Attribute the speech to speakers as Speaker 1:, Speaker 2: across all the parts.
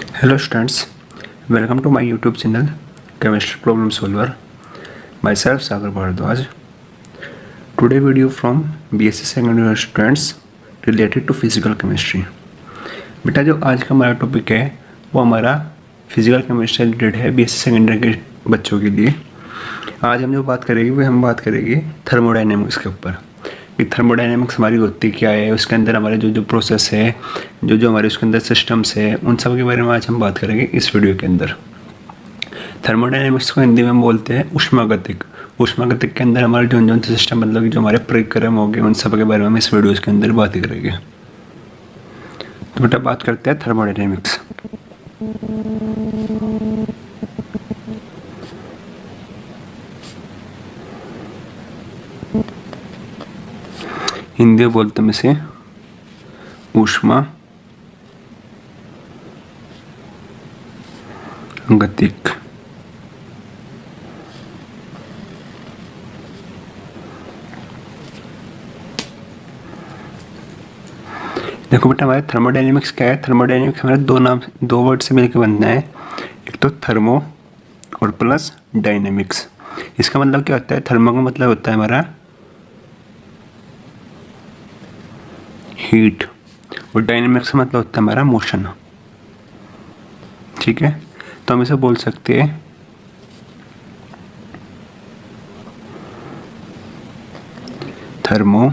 Speaker 1: Hello students, welcome to my YouTube channel Chemistry Problem Solver. Myself Sagar Bharadwaj. Today video from BSc second year students related to physical chemistry. बेटा जो आज का हमारा topic है वो हमारा physical chemistry related है BSc second year के बच्चों के लिए। आज हम जो बात करेंगे वो हम बात करेंगे थर्मोडाइनमिक्स के ऊपर कि थर्मोडाइनमिक्स हमारी होती क्या है, उसके अंदर हमारे जो प्रोसेस है, जो हमारे उसके अंदर सिस्टम्स है, उन सब के बारे में आज हम बात करेंगे इस वीडियो के अंदर। थर्मोडाइनमिक्स को हिंदी में हम बोलते हैं उष्मागतिक। उष्मागतिक के अंदर हमारे जो सिस्टम मतलब कि जो हमारे परिक्रम हो गए उन सब के बारे में हम इस वीडियो के अंदर बात करेंगे। तो बेटा बात करते हैं थर्मोडाइनमिक्स। हिंदी में बोलते में से ऊष्मा गतिक। देखो बेटा हमारे थर्मोडायनेमिक्स क्या है। थर्मोडायनेमिक्स हमारे दो वर्ड से मिलकर बनना है, एक तो थर्मो और प्लस डायनेमिक्स। इसका मतलब क्या होता है? थर्मो का मतलब होता है हमारा हीट और डायनेमिक्स का मतलब होता है हमारा मोशन। ठीक है, तो हम इसे बोल सकते हैं thermo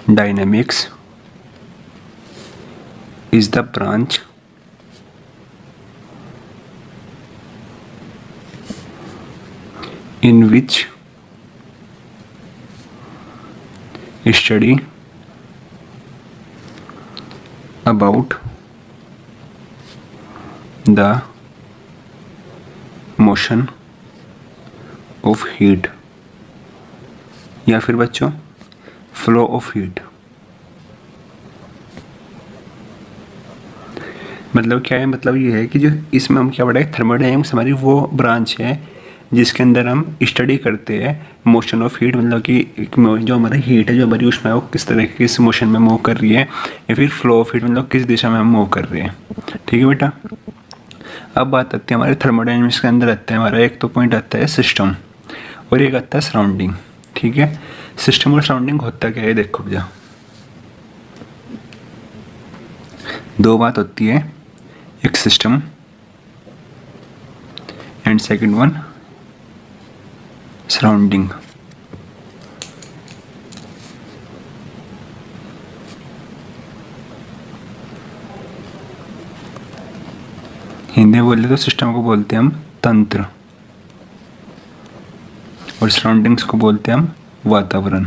Speaker 1: dynamics is the branch in which study about the motion of heat या फिर बच्चों फ्लो ऑफ हीट। मतलब क्या है? मतलब ये है कि जो इसमें हम क्या पढ़ाए, थर्मोडायनेमिक्स हमारी वो ब्रांच है जिसके अंदर हम स्टडी करते हैं मोशन ऑफ हीट। मतलब कि जो हमारी हीट है, जो हमारी ऊष्मा है, वो किस तरह की किस मोशन में मूव कर रही है, या फिर फ्लो ऑफ हीट मतलब किस दिशा में हम मूव कर रहे हैं। ठीक है बेटा, अब बात आती है हमारे थर्मोडायनेमिक्स के अंदर आता है हमारा एक तो पॉइंट आता है सिस्टम और एक आता है सराउंडिंग। ठीक है, सिस्टम और सराउंडिंग होता क्या है देखो भैया, दो बात होती है, एक system and second one surrounding. Hindi में बोले तो सिस्टम को बोलते हैं हम तंत्र और सराउंडिंग्स को बोलते हैं हम वातावरण।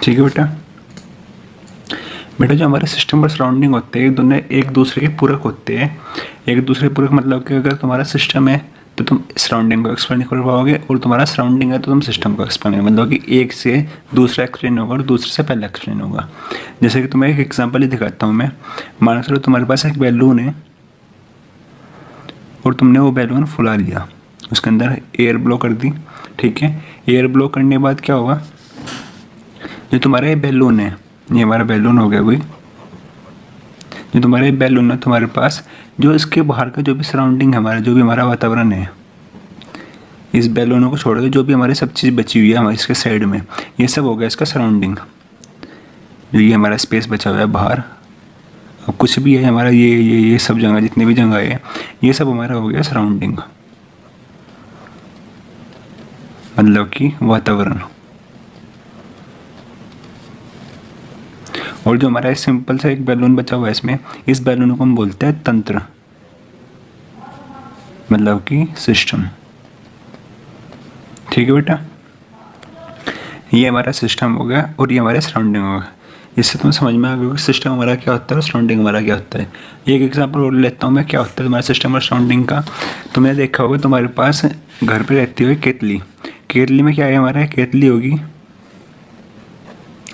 Speaker 1: ठीक है बेटा, जो हमारे सिस्टम और सराउंडिंग होते हैं दोनों एक दूसरे के पूरक होते हैं। एक दूसरे पूरक मतलब कि अगर तुम्हारा सिस्टम है तो तुम सराउंडिंग को एक्सप्लेन कर पाओगे, और तुम्हारा सराउंडिंग है तो तुम सिस्टम को एक्सप्लेन करोगे। मतलब कि एक से दूसरा एक्सप्लेन होगा और दूसरे से पहला एक्सप्लेन होगा। जैसे कि तुम्हें एक एग्जांपल ही दिखाता हूँ मैं। मान के चलो तुम्हारे पास एक बैलून है और तुमने वो बैलून फुला लिया, उसके अंदर एयर ब्लो कर दी। ठीक है, एयर ब्लो करने के बाद क्या होगा, जो तुम्हारा ये बैलून है, ये हमारा बैलून हो गया कोई, जो तुम्हारे बैलून है तुम्हारे पास जो इसके बाहर का जो भी सराउंडिंग है हमारा, जो भी हमारा वातावरण है, इस बैलूनों को छोड़ के जो भी हमारी सब चीज़ बची हुई है हमारे इसके साइड में, ये सब हो गया इसका सराउंडिंग। जो ये हमारा स्पेस बचा हुआ है बाहर, अब कुछ भी है हमारा ये सब जगह, जितनी भी जगह है, ये सब हमारा हो गया सराउंडिंग, मतलब कि वातावरण। और जो हमारा सिंपल सा एक बैलून बचा हुआ है इसमें, इस बैलून को हम बोलते हैं तंत्र, मतलब कि सिस्टम। ठीक है बेटा, ये हमारा सिस्टम हो गया और ये हमारे सराउंडिंग होगा। इससे तुम्हें समझ में आ गया कि सिस्टम हमारा क्या होता है और सराउंडिंग हमारा क्या होता है। एक एग्जांपल और लेता हूँ मैं, क्या होता है तुम्हारा सिस्टम और सराउंडिंग का। तुमने देखा होगा तुम्हारे पास घर पे रहती हुई केतली, केतली में क्या है हमारा, केतली होगी,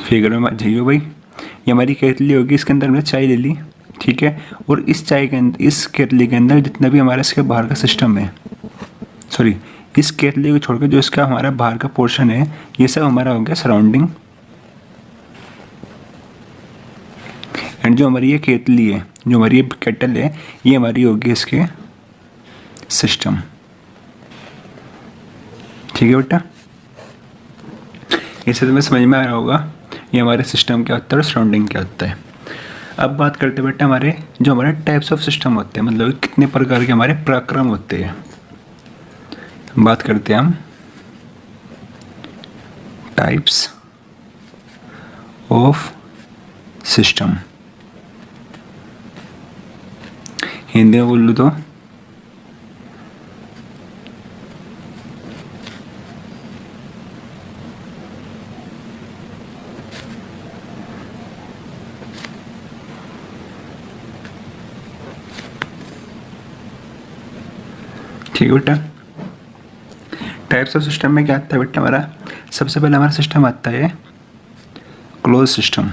Speaker 1: फिगर में मत जाइयो भाई, ये हमारी केतली होगी, इसके अंदर हमने चाय ले ली। ठीक है, और इस चाय के अंदर, इस केतली के अंदर जितना भी हमारा इसके बाहर का सिस्टम है, सॉरी इस केतली को छोड़कर जो इसका हमारा बाहर का पोर्शन है, ये सब हमारा हो गया सराउंडिंग। एंड जो हमारी ये केतली है, जो हमारी ये केटल है, ये हमारी होगी इसके सिस्टम। ठीक है बेटा, इससे तुम्हें समझ में आ रहा होगा ये हमारे सिस्टम क्या होता है और सराउंडिंग क्या होता है। अब बात करते हैं बेटा हमारे जो हमारे टाइप्स ऑफ सिस्टम होते हैं, मतलब कितने प्रकार के हमारे प्रक्रम होते हैं। बात करते हैं हम टाइप्स ऑफ सिस्टम। हिंदी में बोल लूँ तो ठीक है बेटा। टाइप्स ऑफ सिस्टम में क्या आता है बेटा हमारा, सबसे पहले हमारा सिस्टम आता है क्लोज सिस्टम।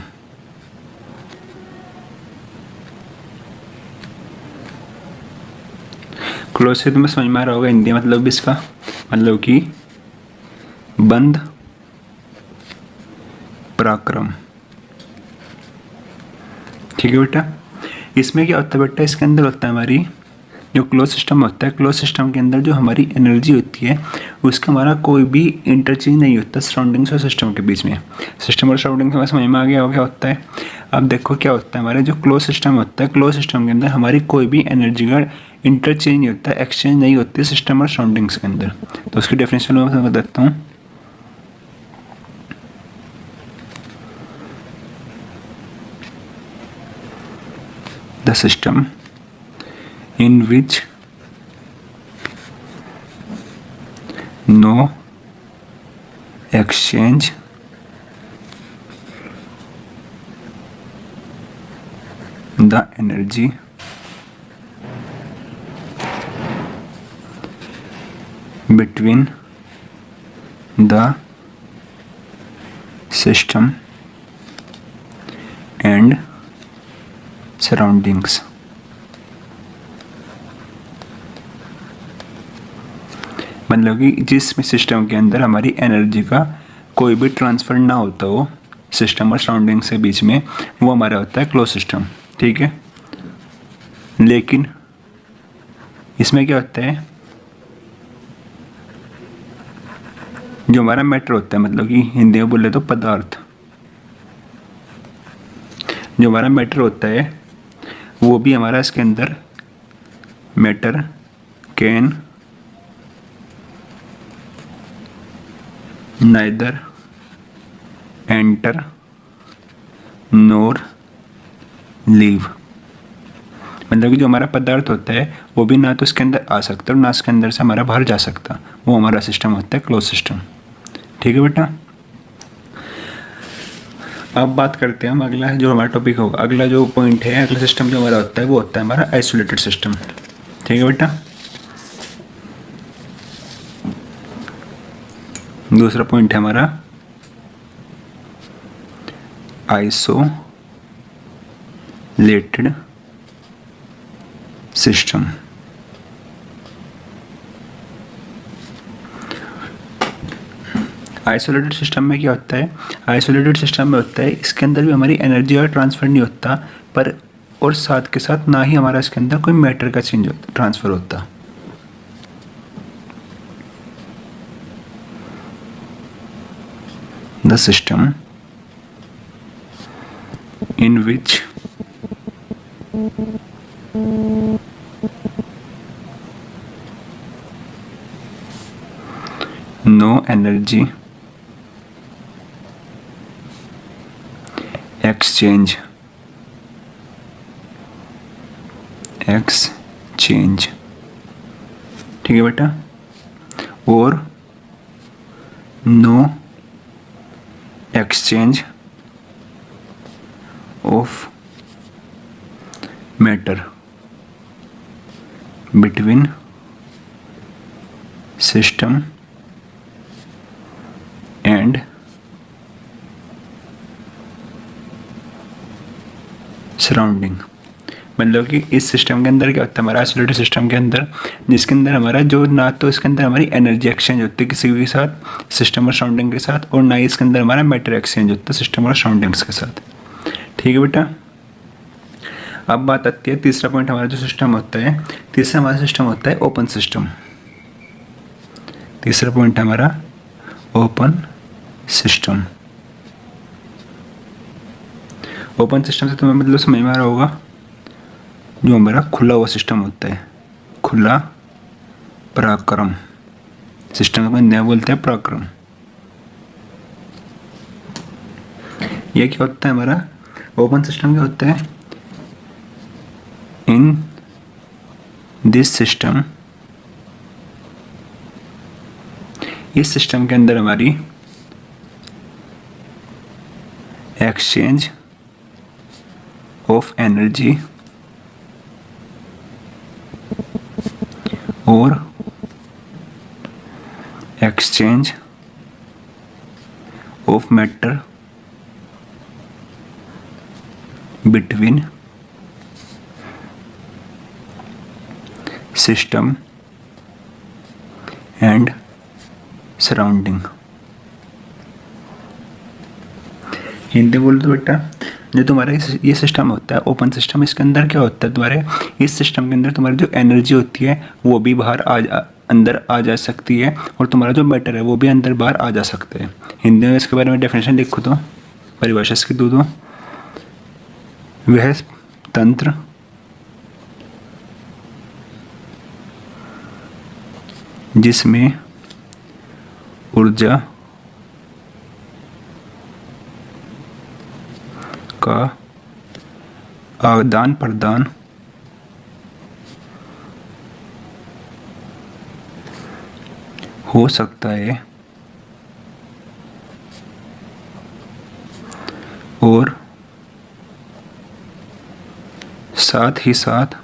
Speaker 1: क्लोज से तुम्हें समझ में आ रहा होगा हिंदी मतलब इसका, मतलब कि बंद पराक्रम। ठीक है बेटा, इसमें क्या होता है बेटा, इसके अंदर होता है हमारी जो क्लोज सिस्टम होता है, क्लोज सिस्टम के अंदर जो हमारी एनर्जी होती है उसका हमारा कोई भी इंटरचेंज नहीं होता सराउंडिंग्स और सिस्टम के बीच में। सिस्टम और सराउंडिंग्स में समझ में आ गया हो क्या होता है। अब देखो क्या होता है, हमारे जो क्लोज सिस्टम होता है, क्लोज सिस्टम के अंदर हमारी कोई भी एनर्जी का इंटरचेंज नहीं होता, एक्सचेंज नहीं होती सिस्टम और सराउंडिंग्स के अंदर। तो उसकी डेफिनेशन मैं बता देता हूँ। The system in which no exchange the energy between the system and surroundings। मतलब कि जिस सिस्टम के अंदर हमारी एनर्जी का कोई भी ट्रांसफ़र ना होता हो सिस्टम और सराउंडिंग से बीच में, वो हमारा होता है क्लोज सिस्टम। ठीक है, लेकिन इसमें क्या होता है, जो हमारा मैटर होता है, मतलब कि हिंदी में बोले तो पदार्थ, जो हमारा मैटर होता है वो भी हमारा इसके अंदर matter can neither enter nor leave। मतलब कि जो हमारा पदार्थ होता है वो भी ना तो इसके अंदर आ सकता और ना इसके अंदर से हमारा बाहर जा सकता, वो हमारा सिस्टम होता है क्लोज सिस्टम। ठीक है बेटा, अब बात करते हैं हम अगला जो हमारा टॉपिक होगा, अगला जो पॉइंट है, अगला सिस्टम जो हमारा होता है वो होता है हमारा आइसोलेटेड सिस्टम। ठीक है बेटा, दूसरा पॉइंट है हमारा आइसोलेटेड सिस्टम। आइसोलेटेड सिस्टम में क्या होता है, आइसोलेटेड सिस्टम में होता है इसके अंदर भी हमारी एनर्जी का ट्रांसफ़र नहीं होता, पर और साथ के साथ ना ही हमारा इसके अंदर कोई मैटर का चेंज होता, ट्रांसफ़र होता। The system in which no energy exchange ठीक है बेटा, और no exchange of matter between system and surrounding। मतलब कि इस सिस्टम के अंदर क्या होता है, हमारा आइसोलेटेड सिस्टम के अंदर, जिसके अंदर हमारा जो ना तो इसके अंदर हमारी एनर्जी एक्सचेंज होती है किसी के साथ सिस्टम और सराउंडिंग के साथ, और ना ही इसके अंदर हमारा मैटर एक्सचेंज होता है सिस्टम और सराउंडिंग्स के साथ। ठीक है बेटा, अब बात आती है तीसरा पॉइंट, हमारा जो सिस्टम होता है, तीसरा हमारा सिस्टम होता है ओपन सिस्टम। तीसरा पॉइंट हमारा ओपन सिस्टम। ओपन सिस्टम से तुम्हें मतलब समझ में आ रहा होगा, जो हमारा खुला हुआ सिस्टम होता है, खुला पराक्रम सिस्टम को नया बोलते हैं पराक्रम। ये क्या होता है हमारा ओपन सिस्टम? क्या होता है? इन दिस सिस्टम, इस सिस्टम के अंदर हमारी एक्सचेंज ऑफ एनर्जी और exchange of matter between system and surrounding. Hindi बोल दो बेटा, जो तुम्हारा ये सिस्टम होता है ओपन सिस्टम, इसके अंदर क्या होता है, तुम्हारे इस सिस्टम के अंदर तुम्हारी जो एनर्जी होती है वो भी बाहर अंदर आ जा सकती है, और तुम्हारा जो मैटर है वो भी अंदर बाहर आ जा सकते हैं। हिंदी में इसके बारे में डेफिनेशन लिखो तो, परिभाषा इसकी दो दो। वह तंत्र जिसमें ऊर्जा का आदान प्रदान हो सकता है और साथ ही साथ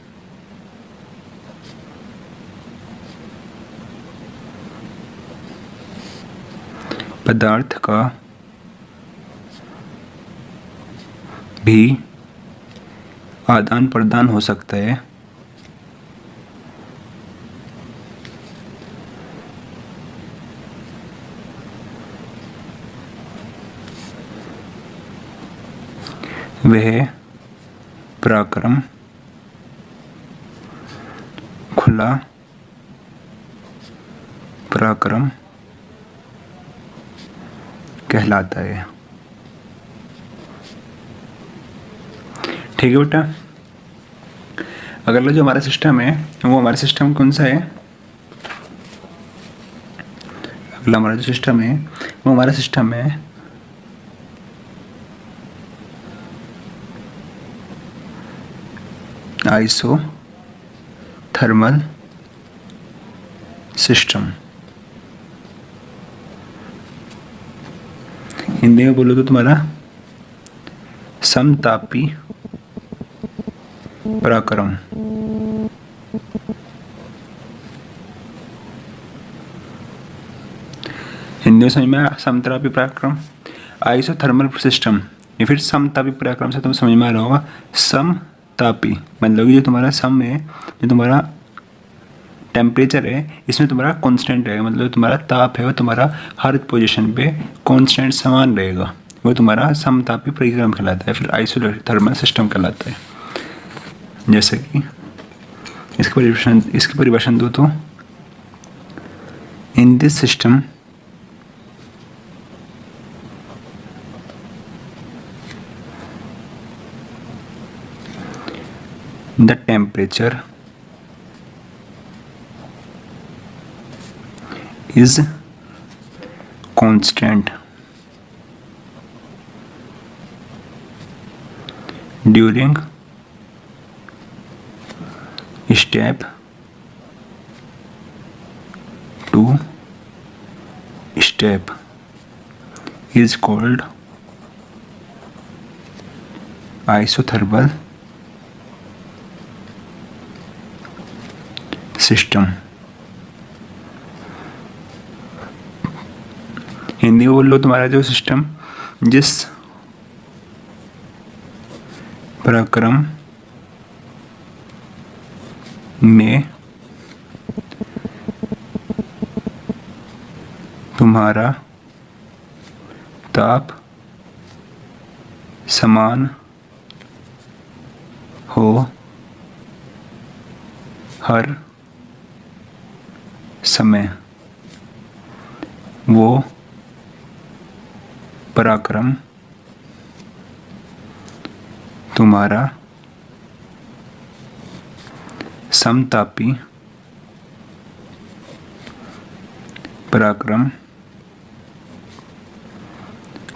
Speaker 1: पदार्थ का भी आदान प्रदान हो सकता है, वह पराक्रम खुला पराक्रम कहलाता है। ठीक है बेटा। अगला जो हमारा सिस्टम है वो हमारा सिस्टम कौन सा है? अगला हमारा जो सिस्टम है वो हमारा सिस्टम है आइसोथर्मल सिस्टम। हिंदी में बोलो तो तुम्हारा समतापी पराक्रम। हिंदी में समझ में समतापी पराक्रम, आइसोथर्मल सिस्टम, या फिर समतापी पराक्रम से तुम्हें समझ में आ रहा होगा। समतापी मतलब जो तुम्हारा सम है, जो तुम्हारा टेम्परेचर है, इसमें तुम्हारा कांस्टेंट रहेगा, मतलब तुम्हारा ताप है वो तुम्हारा हर पोजीशन पे कांस्टेंट समान रहेगा, वो तुम्हारा समतापी परिक्रम कहलाता है, फिर आइसोथर्मल सिस्टम कहलाता है। जैसे कि इसकी परिभाषा दो तो, in this system the temperature is constant during step to step is called isothermal system। Hindi में बोल लो तुम्हारा जो सिस्टम जिस पराक्रम में तुम्हारा ताप समान हो हर समय वो पराक्रम तुम्हारा समतापी पराक्रम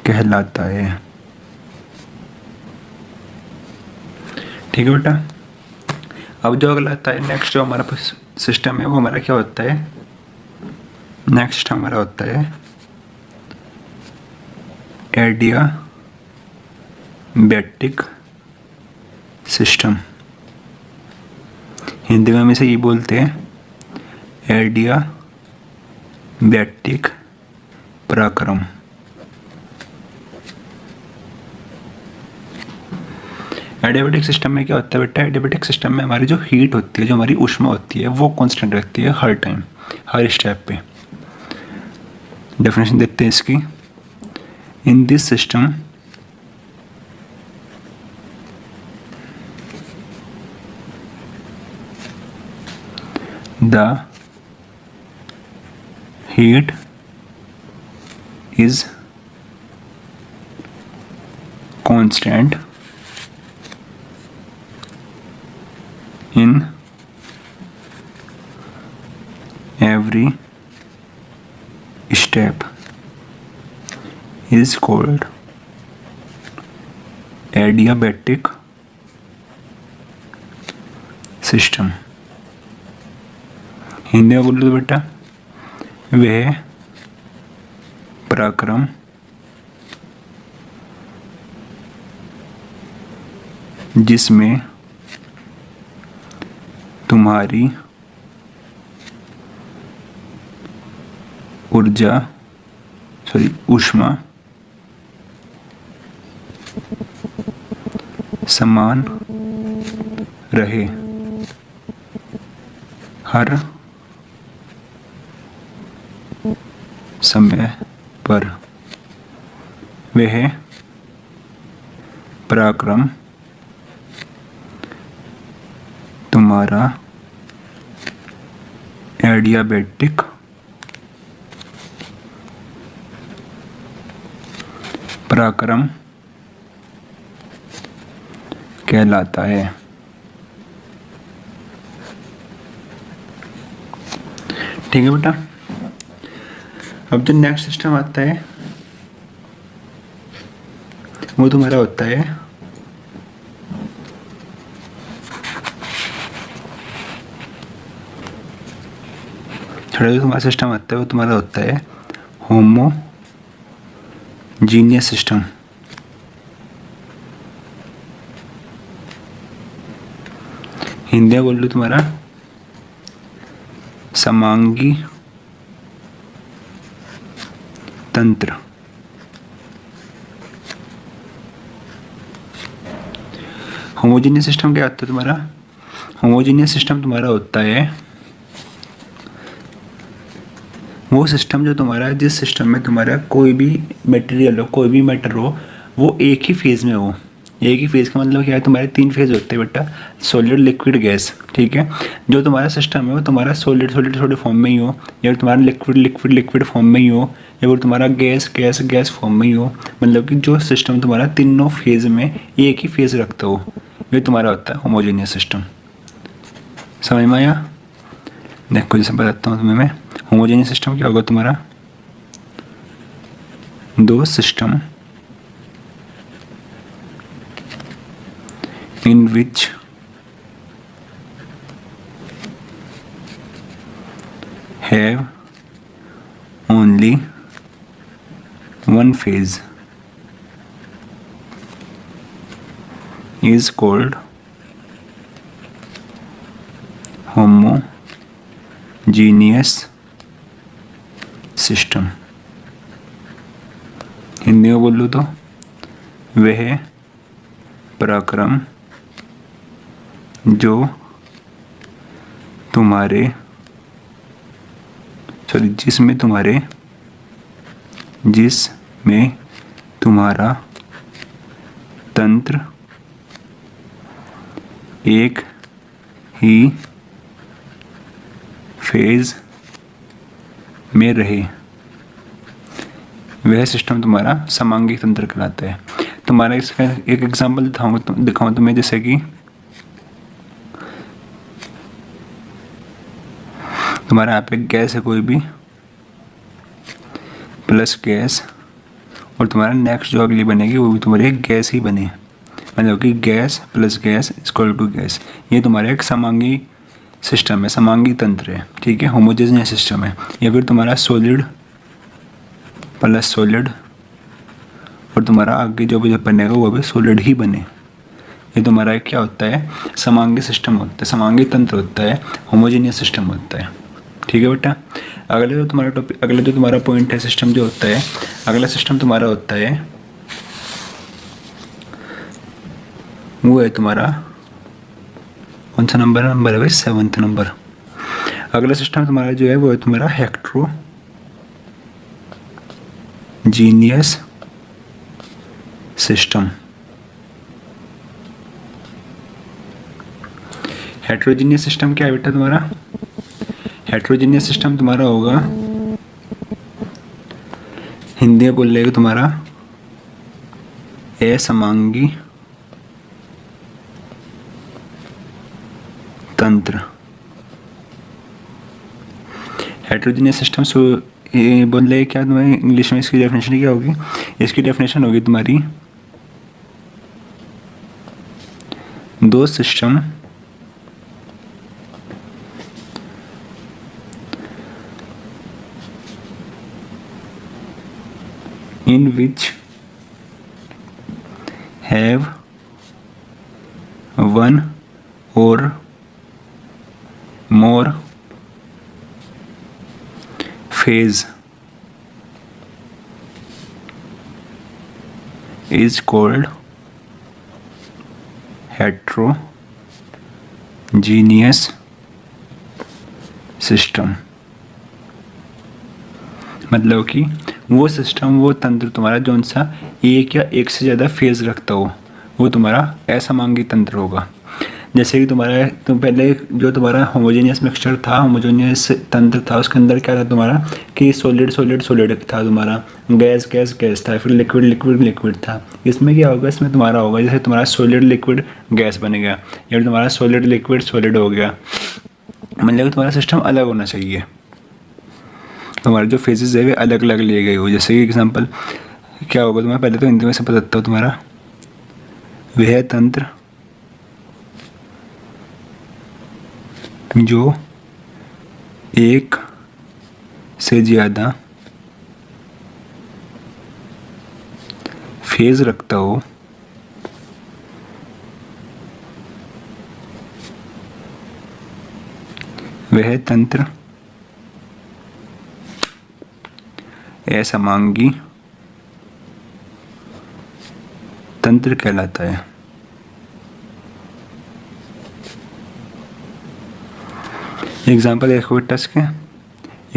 Speaker 1: कहलाता है। ठीक है बेटा। अब जो अगला आता है नेक्स्ट, जो हमारा सिस्टम है वो हमारा क्या होता है, नेक्स्ट हमारा होता है एडियाबैटिक सिस्टम। हिंदी में हम इसे ये बोलते हैं एडियाबैटिक पराक्रम। एडियाबैटिक सिस्टम में क्या होता है बेटा, एडियाबैटिक सिस्टम में हमारी जो हीट होती है, जो हमारी ऊष्मा होती है, वो कांस्टेंट रहती है हर टाइम, हर स्टेप पे। डेफिनेशन देखते हैं इसकी। In this system the heat is constant in every step is called adiabatic system। Hindi में बोलो तो बेटा, वह पराक्रम जिसमें तुम्हारी ऊष्मा समान रहे हर समय पर, वह पराक्रम तुम्हारा एडियाबैटिक पराक्रम कहलाता है। ठीक है बेटा। अब जो नेक्स्ट सिस्टम आता है वो तुम्हारा होता है थोड़ा, जो तुम्हारा सिस्टम आता है वो तुम्हारा होता है होमोजीनियस सिस्टम। हिंदी में बोल लो तुम्हारा समांगी तंत्र। होमोजीनियस सिस्टम क्या होता है तुम्हारा, होमोजीनियस सिस्टम तुम्हारा होता है वो सिस्टम जो तुम्हारा, जिस सिस्टम में तुम्हारा कोई भी मटेरियल हो, कोई भी मैटर हो, वो एक ही फेज में हो। एक ही फेज का मतलब क्या है, तुम्हारे 3 फेज होते हैं बेटा, सॉलिड लिक्विड गैस। ठीक है। जो तुम्हारा सिस्टम है वो तुम्हारा सॉलिड फॉर्म में ही हो, या तुम्हारा लिक्विड फॉर्म में ही हो, या फिर तुम्हारा गैस फॉर्म में ही हो। मतलब कि जो सिस्टम तुम्हारा तीनों फेज में एक ही फेज रखता हो, ये तुम्हारा होता है होमोजेनियस सिस्टम। समझ में आया? देखो जैसे बताता हूँ तुम्हें मैं, होमोजेनियस सिस्टम क्या होगा तुम्हारा, 2 system in which have only one phase is called homogeneous system। Hindi में बोलो तो वह पराक्रम जो तुम्हारे जिसमें तुम्हारा तंत्र एक ही फेज में रहे, वह सिस्टम तुम्हारा समांगी तंत्र कहलाता है। तुम्हारा इसका एक एग्जांपल दिखाऊं तुम्हें, जैसे कि तुम्हारा यहाँ पे गैस है कोई भी, प्लस गैस, और तुम्हारा नेक्स्ट जो अगली बनेगी वो भी तुम्हारी एक गैस ही बने, मतलब कि gas plus gas equal to gas. ये तुम्हारा एक समांगी सिस्टम है, समांगी तंत्र है, ठीक है, होमोजेनियस सिस्टम है। या फिर तुम्हारा सॉलिड प्लस सॉलिड, और तुम्हारा आगे जो भी बनेगा वो भी सॉलिड ही बने। ये तुम्हारा क्या होता है, समांगी सिस्टम होता है, समांगी तंत्र होता है, होमोजेनियस सिस्टम होता है, ठीक है बेटा। अगले जो तुम्हारा टॉपिक, अगले जो तुम्हारा पॉइंट है सिस्टम जो होता है, अगला सिस्टम तुम्हारा होता है वो है तुम्हारा कौन सा नंबर है भाई, 7th नंबर। अगला सिस्टम तुम्हारा जो है वो है तुम्हारा हेट्रोजीनियस सिस्टम। हेट्रोजीनियस सिस्टम क्या है बेटा तुम्हारा, हेट्रोजीनियस सिस्टम तुम्हारा होगा, हिंदी में बोल लेगा तुम्हारा असमांगी तंत्र। हेट्रोजीनियस सिस्टम ये बोल रहे क्या तुम्हारी इंग्लिश में इसकी डेफिनेशन क्या होगी, इसकी डेफिनेशन होगी तुम्हारी दो system in which have one or more phase is called heterogeneous system। मतलब कि वो सिस्टम, वो तंत्र तुम्हारा जौन सा एक या एक से ज़्यादा फेज रखता हो वो तुम्हारा असमांगी तंत्र होगा। जैसे कि तुम्हारा पहले जो तुम्हारा होमोजेनियस मिक्सचर था, होमोजेनियस तंत्र था, उसके अंदर क्या था तुम्हारा कि सॉलिड सॉलिड सॉलिड था, तुम्हारा गैस गैस गैस था, फिर लिक्विड लिक्विड लिक्विड था। इसमें क्या होगा, इसमें तुम्हारा होगा जैसे तुम्हारा सॉलिड लिक्विड गैस बनेगा, या तुम्हारा सॉलिड लिक्विड सॉलिड हो गया। मतलब तुम्हारा सिस्टम अलग होना चाहिए, तुम्हारे जो फेजेस है वे अलग अलग लिए गए हो। जैसे कि एग्जांपल क्या होगा तुम्हारा, पहले तो हिंदी में से बताता हूँ, तुम्हारा वह तंत्र जो एक से ज़्यादा फेज रखता हो वह तंत्र असमांगी तंत्र कहलाता है। एग्जाम्पल देखो बेटा इसके,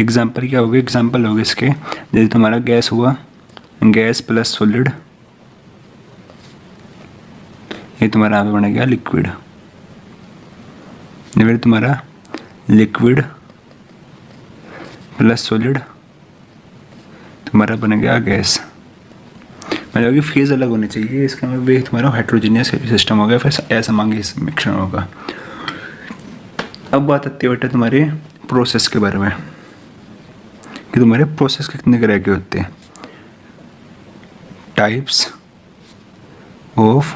Speaker 1: एग्जाम्पल क्या होगा, एग्जाम्पल होगा इसके जैसे तुम्हारा गैस हुआ, गैस प्लस सॉलिड, ये तुम्हारा यहाँ पे बन गया लिक्विड। फिर तुम्हारा लिक्विड प्लस सॉलिड तुम्हारा बन गया गैस। मतलब कि फेज अलग होने चाहिए, इसका मतलब वे तुम्हारा हेट्रोजीनियस सिस्टम होगा, फिर असमांगी मिक्सचर होगा। अब बात आती है बेटा तुम्हारे प्रोसेस के बारे में कि तुम्हारे प्रोसेस कितने तरह के होते हैं। टाइप्स ऑफ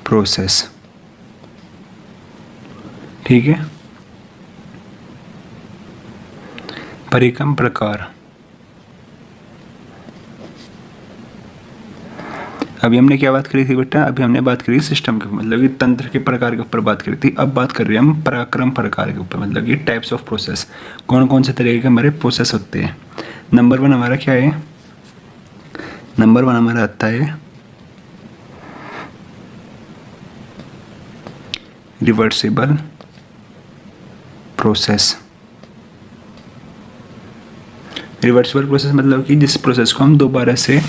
Speaker 1: प्रोसेस, ठीक है। परिक्रम प्रकार, अभी हमने क्या बात करी थी बेटा, अभी हमने बात करी सिस्टम के मतलब कि तंत्र के प्रकार के ऊपर बात करी थी। अब बात कर रहे हैं हम पराक्रम प्रकार के ऊपर, मतलब कि टाइप्स ऑफ प्रोसेस, कौन कौन से तरीके के हमारे प्रोसेस होते हैं। नंबर 1 हमारा क्या है, नंबर 1 हमारा आता है रिवर्सिबल प्रोसेस। रिवर्सिबल प्रोसेस मतलब कि जिस प्रोसेस को हम दोबारा से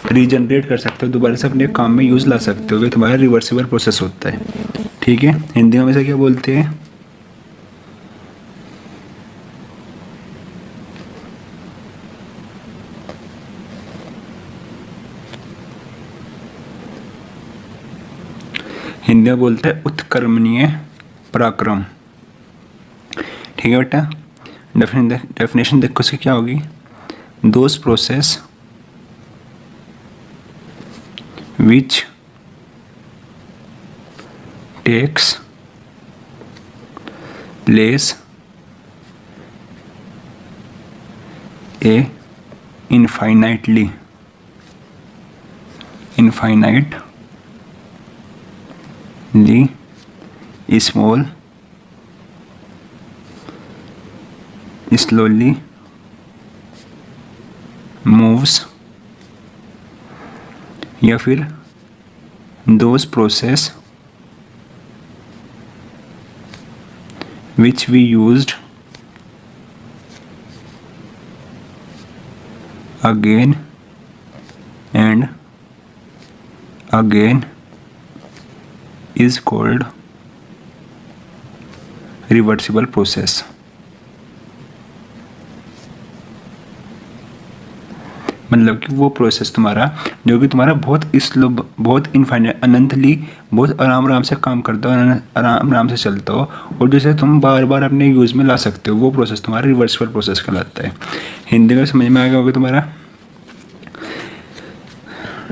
Speaker 1: रीजनरेट कर सकते हो, दोबारा से अपने काम में यूज़ ला सकते हो, ये तुम्हारा रिवर्सिबल प्रोसेस होता है, ठीक। ठीक है, हिंदी में इसे क्या बोलते हैं? हिंदी में बोलते हैं उत्कर्मणीय पराक्रम। ठीक है बेटा, डेफिनेशन देखो इसकी क्या होगी? Those process which takes place a infinitely small, slowly moves, या फिर those process which we used again and again is called reversible process। मतलब कि वो प्रोसेस तुम्हारा जो कि तुम्हारा बहुत स्लो, बहुत इनफाइनाइट, अनंतली, बहुत आराम से काम करता हो, आराम से चलता हो, और जिसे तुम बार बार अपने यूज़ में ला सकते हो, वो प्रोसेस तुम्हारा रिवर्सिबल प्रोसेस कहलाता है। हिंदी में समझ में आ गया होगा तुम्हारा।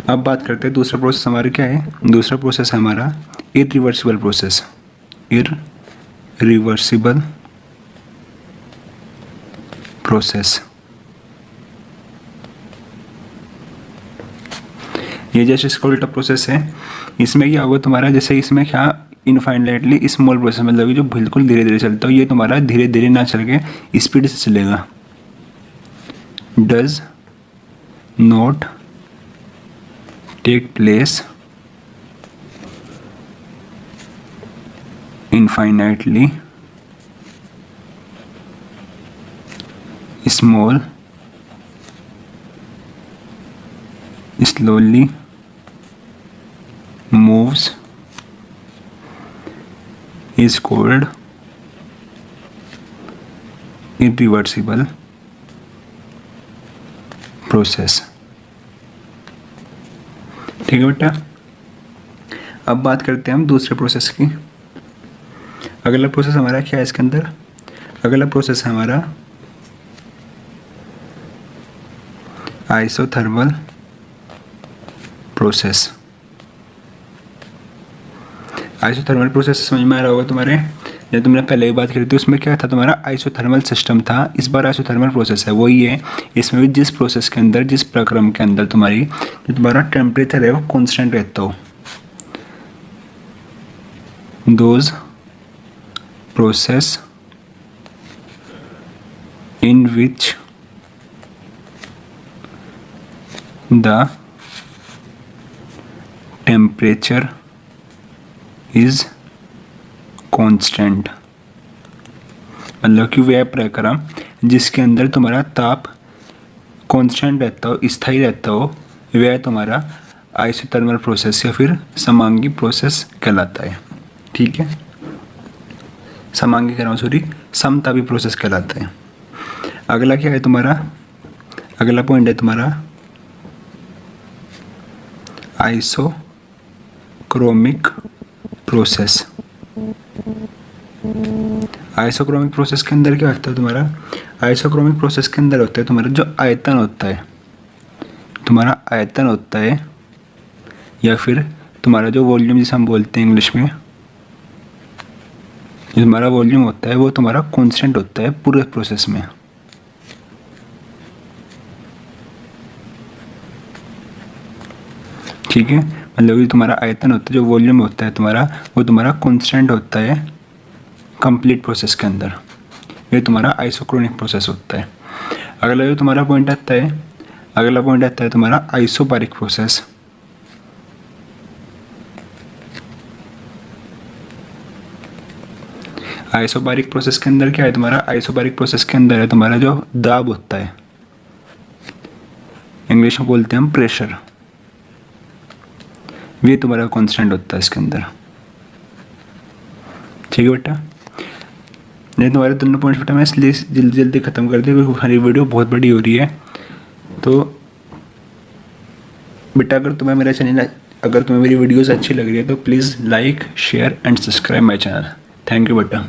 Speaker 1: अब बात करते हैं दूसरा प्रोसेस हमारा क्या है। दूसरा प्रोसेस है हमारा इरिवर्सिबल प्रोसेस। इरिवर्सिबल प्रोसेस, ये जैसे इसका उल्टा प्रोसेस है। इसमें क्या होगा तुम्हारा, जैसे इसमें क्या इनफाइनाइटली स्मॉल प्रोसेस, मतलब जो बिल्कुल धीरे धीरे चलता हो, ये तुम्हारा धीरे धीरे ना चल के स्पीड से चलेगा। Does not take place infinitely small, slowly moves is called irreversible process। ठीक है बेटा, अब बात करते हैं हम दूसरे प्रोसेस की। अगला प्रोसेस हमारा क्या है इसके अंदर? अगला प्रोसेस है हमारा आइसोथर्मल प्रोसेस। आइसोथर्मल प्रोसेस समझ में आ रहा होगा तुम्हारे। जब तुमने पहले ही बात करी थी उसमें क्या था, तुम्हारा आइसोथर्मल सिस्टम था। इस बार आइसोथर्मल प्रोसेस है, वही है। इसमें भी जिस प्रोसेस के अंदर, जिस प्रक्रम के अंदर तुम्हारी जो तुम्हारा टेम्परेचर है वो कांस्टेंट रहता हो, those process in which the temperature is constant, मतलब कि वह प्रक्रम जिसके अंदर तुम्हारा ताप कांस्टेंट रहता हो, स्थायी रहता हो, वह तुम्हारा आइसोथर्मल प्रोसेस या फिर समांगी प्रोसेस कहलाता है। ठीक है, समांगी कह रहा हूँ, सॉरी, समतापी प्रोसेस कहलाता है। अगला क्या है तुम्हारा? अगला पॉइंट है तुम्हारा आइसोक्रोमिक प्रोसेस। आइसोक्रोमिक प्रोसेस के अंदर क्या होता है तुम्हारा? आइसोक्रोमिक प्रोसेस के अंदर होता है तुम्हारा जो आयतन होता है, तुम्हारा आयतन होता है, या फिर तुम्हारा जो वॉल्यूम जिसे हम बोलते हैं इंग्लिश में, जो हमारा वॉल्यूम होता है वो तुम्हारा कांस्टेंट होता है पूरे प्रोसेस में। ठीक है, मतलब ये तुम्हारा आयतन होता है, जो वॉल्यूम होता है तुम्हारा, वो तुम्हारा कांस्टेंट होता है कंप्लीट प्रोसेस के अंदर। ये तुम्हारा आइसोक्रोनिक प्रोसेस होता है। अगला जो तुम्हारा पॉइंट आता है, अगला पॉइंट आता है तुम्हारा आइसोबारिक प्रोसेस। आइसोबारिक प्रोसेस के अंदर क्या है तुम्हारा? आइसोबारिक प्रोसेस के अंदर है तुम्हारा जो दाब होता है, इंग्लिश में बोलते हैं हम प्रेशर, ये तुम्हारा कांस्टेंट होता है इसके अंदर। ठीक है बेटा, नहीं तुम्हारे दोनों पॉइंट्स बेटा मैं इसलिए जल्दी जल्दी ख़त्म कर दिया क्योंकि हमारी वीडियो बहुत बड़ी हो रही है। तो बेटा अगर तुम्हें मेरी वीडियोस अच्छी लग रही है तो please like share and subscribe my channel. Thank you बेटा।